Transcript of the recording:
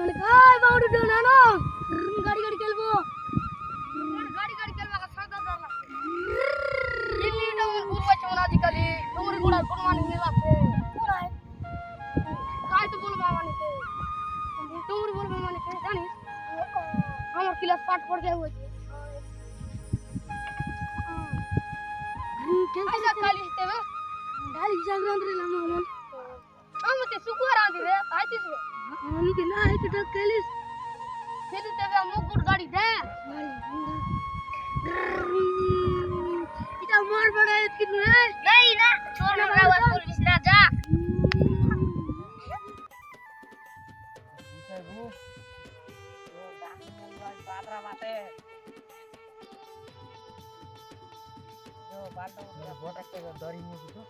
মানে কাই বাউডু দেও না না গাড়ি গাড়ি খেলবো গাড়ি গাড়ি খেলবা का सादा डर लागते दिल्ली डोंगर बुलवाचे म्हणा आजकाली डोंगर गोडा कोण माने नाही लागते कोण आहे काय तू बोल मामा ने डोंगर बोल मामा ने काय जानिस আমার ক্লাস পাঠ পড় গয়া হয়েছে আইসা খালি তেবে গাড়ি জাগরান রে লাম আমন আমতে সুকুয়ার আদি রে আইতিস রে আমি কে না আইতে তো কালিস সেদি তেবে মুকুট গাড়ি দে এটা মার বড়ায় কি নাই নাই না छोड़ हमरा बात पुलिस ना जा Bu बादरा बाटे जो बाल्टो बोटा के दरी में बुझो